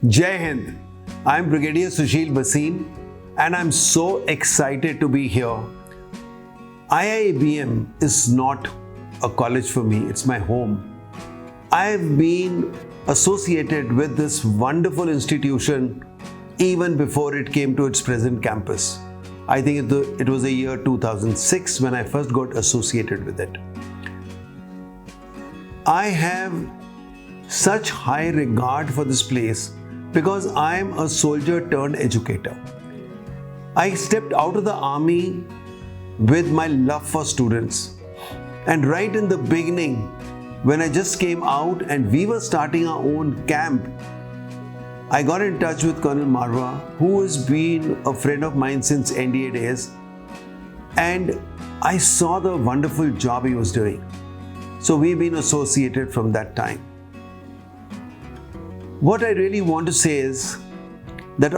Jai Hind. I'm Brigadier Sushil Bhasin and I'm so excited to be here. IIEBM is not a college for me, it's my home. I've been associated with this wonderful institution even before it came to its present campus. I think it was the year 2006 when I first got associated with it. I have such high regard for this place because I am a soldier turned educator. I stepped out of the army with my love for students. And right in the beginning, when I just came out and we were starting our own camp, I got in touch with Colonel Marwa, who has been a friend of mine since NDA days. And I saw the wonderful job he was doing. So we've been associated from that time. What I really want to say is that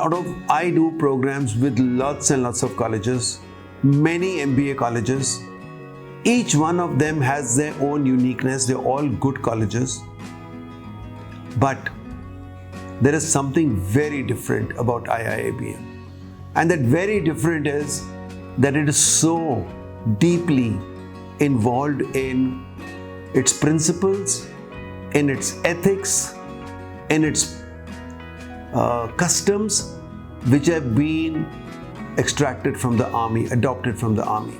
I do programs with lots and lots of colleges, many MBA colleges. Each one of them has their own uniqueness. They're all good colleges. But there is something very different about IIEBM. And that very different is that it is so deeply involved in its principles, in its ethics, in its customs, which have been extracted from the army, adopted from the army.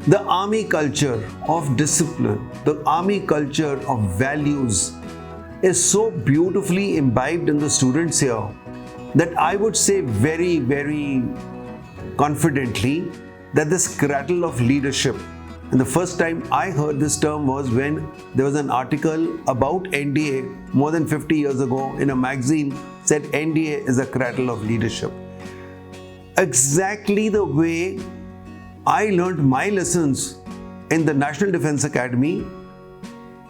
The army culture of discipline, the army culture of values is so beautifully imbibed in the students here that I would say very, very confidently that this cradle of leadership, and the first time I heard this term was when there was an article about NDA more than 50 years ago in a magazine said NDA is a cradle of leadership. Exactly the way I learned my lessons in the National Defence Academy,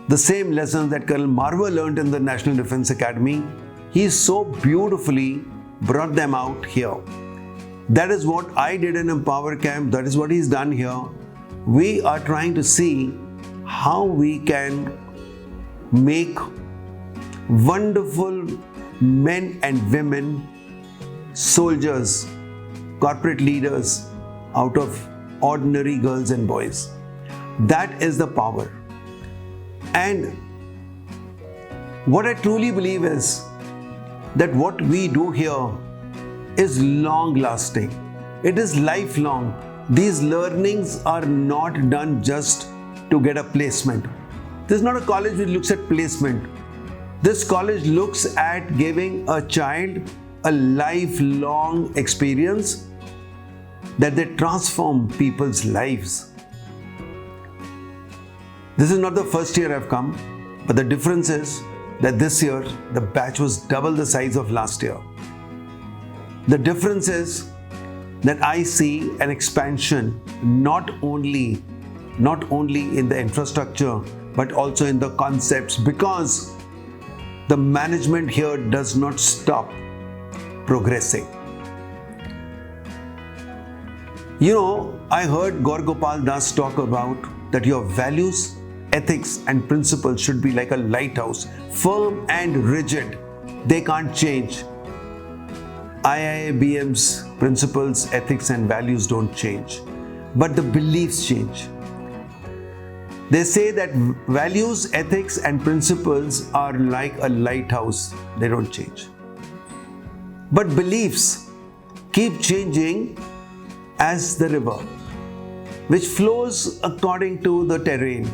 the same lessons that Colonel Marwa learned in the National Defence Academy, he so beautifully brought them out here. That is what I did in a power camp, that is what he's done here. We are trying to see how we can make wonderful men and women, soldiers, corporate leaders out of ordinary girls and boys. That is the power. And what I truly believe is that what we do here is long lasting. It is lifelong. These learnings are not done just to get a placement. This is not a college which looks at placement. This college looks at giving a child a lifelong experience that they transform people's lives. This is not the first year I've come, but the difference is that this year the batch was double the size of last year. The difference is that I see an expansion not only in the infrastructure but also in the concepts, because the management here does not stop progressing. You know, I heard Gaur Gopal Das talk about that your values, ethics and principles should be like a lighthouse, firm and rigid. They can't change. IIEBM's principles, ethics and values don't change, but the beliefs change. They say that values, ethics and principles are like a lighthouse. They don't change. But beliefs keep changing as the river, which flows according to the terrain.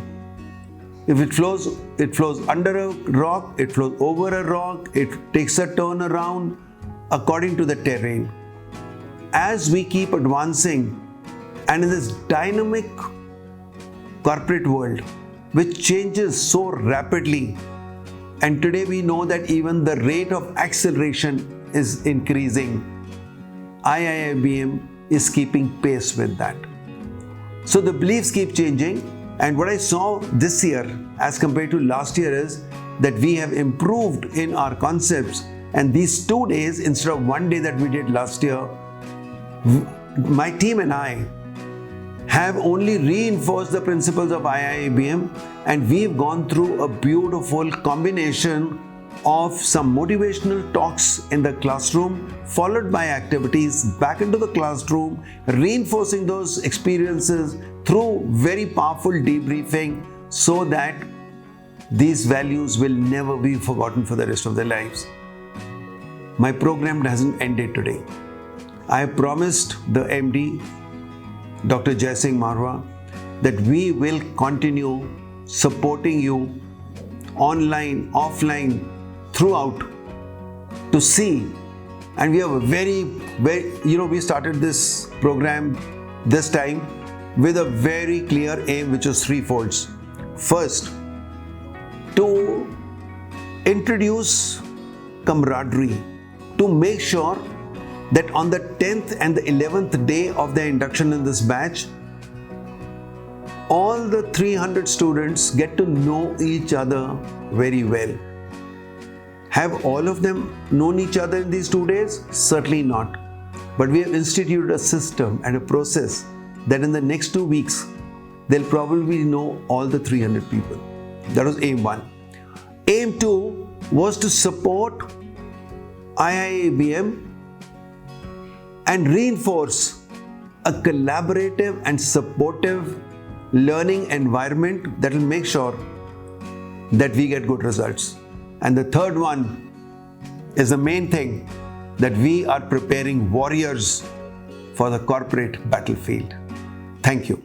If it flows under a rock, it flows over a rock, it takes a turn around according to the terrain. As we keep advancing, and in this dynamic corporate world, which changes so rapidly, and today we know that even the rate of acceleration is increasing, IIEBM is keeping pace with that. So the beliefs keep changing, and what I saw this year as compared to last year is that we have improved in our concepts, and these 2 days instead of 1 day that we did last year, my team and I have only reinforced the principles of IIEBM, and we've gone through a beautiful combination of some motivational talks in the classroom, followed by activities back into the classroom, reinforcing those experiences through very powerful debriefing so that these values will never be forgotten for the rest of their lives. My program hasn't ended today. I have promised the MD, Dr. Jai Singh Marwa, that we will continue supporting you online, offline, throughout to see. And we have a very, we started this program this time with a very clear aim, which is threefolds. First, to introduce camaraderie, to make sure that on the 10th and the 11th day of their induction in this batch, all the 300 students get to know each other very well. Have all of them known each other in these 2 days? Certainly not. But we have instituted a system and a process that in the next 2 weeks, they'll probably know all the 300 people. That was aim 1. Aim 2 was to support IIEBM and reinforce a collaborative and supportive learning environment that will make sure that we get good results. And the third one is the main thing, that we are preparing warriors for the corporate battlefield. Thank you.